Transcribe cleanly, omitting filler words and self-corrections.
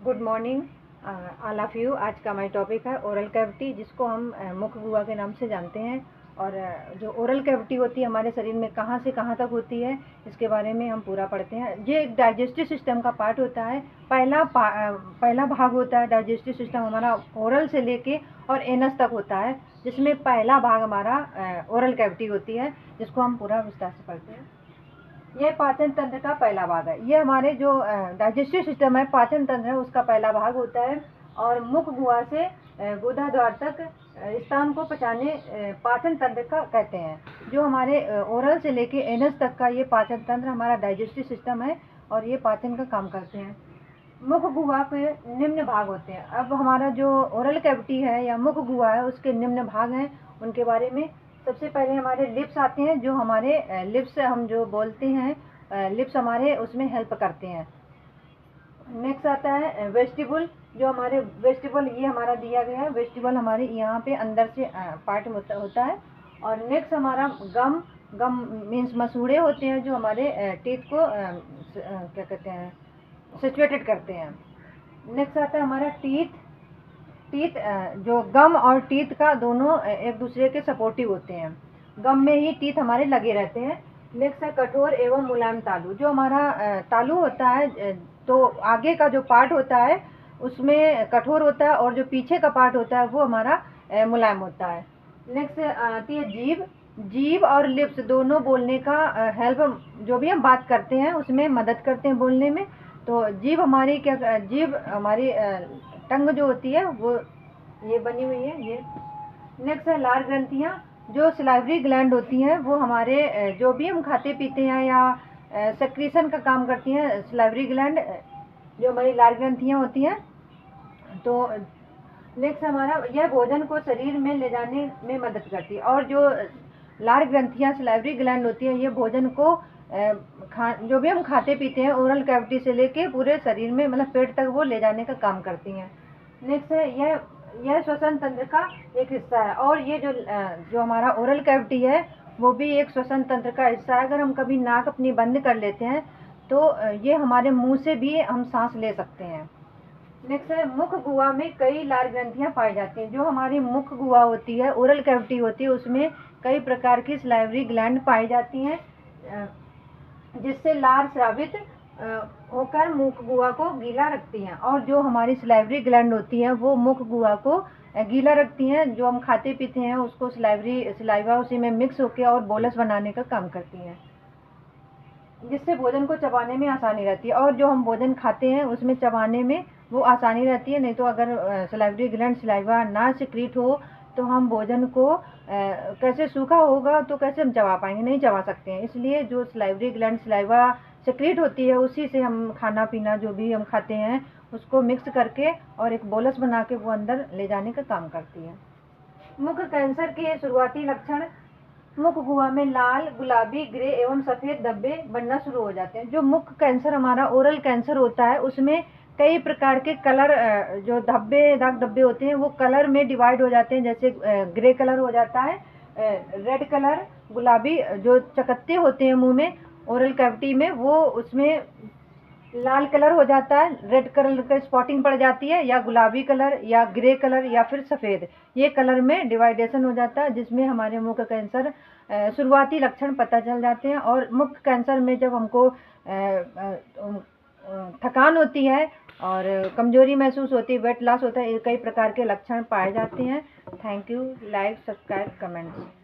Good morning all of you. आज का हमारी टॉपिक है ओरल कैविटी, जिसको हम मुख गुहा के नाम से जानते हैं। और जो ओरल कैविटी होती है हमारे शरीर में कहाँ से कहाँ तक होती है, इसके बारे में हम पूरा पढ़ते हैं। ये एक डाइजेस्टिव सिस्टम का पार्ट होता है। पहला भाग होता है डाइजेस्टिव सिस्टम हमारा ओरल से लेके और एनस तक होता है, जिसमें पहला भाग हमारा ओरल कैविटी होती है, जिसको हम पूरा विस्तार से पढ़ते हैं। ये पाचन तंत्र का पहला भाग है। ये हमारे जो डाइजेस्टिव सिस्टम है, पाचन तंत्र है, उसका पहला भाग होता है। और मुख गुहा से गुदा द्वार तक स्थान को पचाने पाचन तंत्र का कहते हैं। जो हमारे ओरल से लेके एनस तक का ये पाचन तंत्र हमारा डाइजेस्टिव सिस्टम है, और ये पाचन का काम करते हैं। मुख गुहा के निम्न भाग होते हैं। अब हमारा जो ओरल कैविटी है या मुख गुहा है, उसके निम्न भाग हैं, उनके बारे में। सबसे पहले हमारे लिप्स आते हैं। जो हमारे लिप्स हम जो बोलते हैं, लिप्स हमारे उसमें हेल्प करते हैं। नेक्स्ट आता है वेस्टिबुल। जो हमारे वेस्टिबल ये हमारा दिया गया है, वेस्टिबल हमारे यहाँ पे अंदर से पार्ट होता है। और नेक्स्ट हमारा गम। गम मीन्स मसूड़े होते हैं, जो हमारे टीथ को क्या कहते हैं, सिचुएटेड करते हैं। नेक्स्ट आता है हमारा टीथ। टीथ जो गम और टीथ का दोनों एक दूसरे के सपोर्टिव होते हैं। गम में ही टीथ हमारे लगे रहते हैं। नेक्स्ट है कठोर एवं मुलायम तालु। जो हमारा तालु होता है, तो आगे का जो पार्ट होता है उसमें कठोर होता है, और जो पीछे का पार्ट होता है वो हमारा मुलायम होता है। नेक्स्ट आती है जीभ। जीभ और लिप्स दोनों बोलने का हेल्प, जो भी हम बात करते हैं उसमें मदद करते हैं बोलने में। तो जीभ हमारी जीभ हमारी टंग जो होती है वो ये बनी हुई है ये। नेक्स्ट है लार ग्रंथियाँ। जो सिलाइवरी ग्लैंड होती हैं वो हमारे जो भी हम खाते पीते हैं या सेक्रीशन का काम करती हैं, सिलाइवरी ग्लैंड जो हमारी लार ग्रंथियाँ होती हैं। तो नेक्स्ट हमारा यह भोजन को शरीर में ले जाने में मदद करती है। और जो लार ग्रंथियाँ सिलाइवरी ग्लैंड होती है, ये भोजन को जो भी हम खाते पीते हैं ओरल कैविटी से लेके पूरे शरीर में, मतलब पेट तक वो ले जाने का काम करती हैं। नेक्स्ट है यह श्वसन तंत्र का एक हिस्सा है। और ये जो हमारा ओरल कैविटी है वो भी एक श्वसन तंत्र का हिस्सा है। अगर हम कभी नाक अपनी बंद कर लेते हैं तो ये हमारे मुंह से भी हम सांस ले सकते हैं। नेक्स्ट है मुख गुहा में कई लार ग्रंथियां पाई जाती हैं। जो हमारी मुख गुहा होती है, ओरल कैविटी होती है, उसमें कई प्रकार की सिलाइवरी ग्लैंड पाई जाती हैं, जिससे लार स्रावित होकर मुख गुहा को गीला रखती हैं। और जो हमारी सिलाइवरी ग्लैंड होती है वो मुख गुहा को गीला रखती हैं। जो हम खाते पीते हैं उसको सिलाइवा उसी में मिक्स होकर और बोलस बनाने का काम करती हैं, जिससे भोजन को चबाने में आसानी रहती है। और जो हम भोजन खाते हैं उसमें चबाने में वो आसानी रहती है। नहीं तो अगर सिलाइवरी ग्लैंड सिलाइवा ना सिक्रीट हो तो हम भोजन को कैसे, सूखा होगा तो कैसे हम चबा पाएंगे, नहीं चबा सकते हैं। इसलिए जो सिलाइवरी ग्लैंड सिलाइवा सिक्रीट होती है उसी से हम खाना पीना जो भी हम खाते हैं उसको मिक्स करके और एक बोलस बना के वो अंदर ले जाने का काम करती है। मुख कैंसर के शुरुआती लक्षण। मुख गुहा में लाल, गुलाबी, ग्रे एवं सफेद धब्बे बनना शुरू हो जाते हैं। जो मुख कैंसर हमारा ओरल कैंसर होता है उसमें कई प्रकार के कलर, जो दाग धब्बे होते हैं वो कलर में डिवाइड हो जाते हैं। जैसे ग्रे कलर हो जाता है, रेड कलर, गुलाबी, जो चकत्ते होते हैं मुंह में ओरल कैविटी में वो उसमें लाल कलर हो जाता है, रेड कलर का स्पॉटिंग पड़ जाती है, या गुलाबी कलर या ग्रे कलर या फिर सफ़ेद, ये कलर में डिवाइडेशन हो जाता है, जिसमें हमारे मुख कैंसर शुरुआती लक्षण पता चल जाते हैं। और मुख कैंसर में जब हमको थकान होती है और कमजोरी महसूस होती है, वेट लॉस होता है, कई प्रकार के लक्षण पाए जाते हैं। Thank you. Like, subscribe, comments.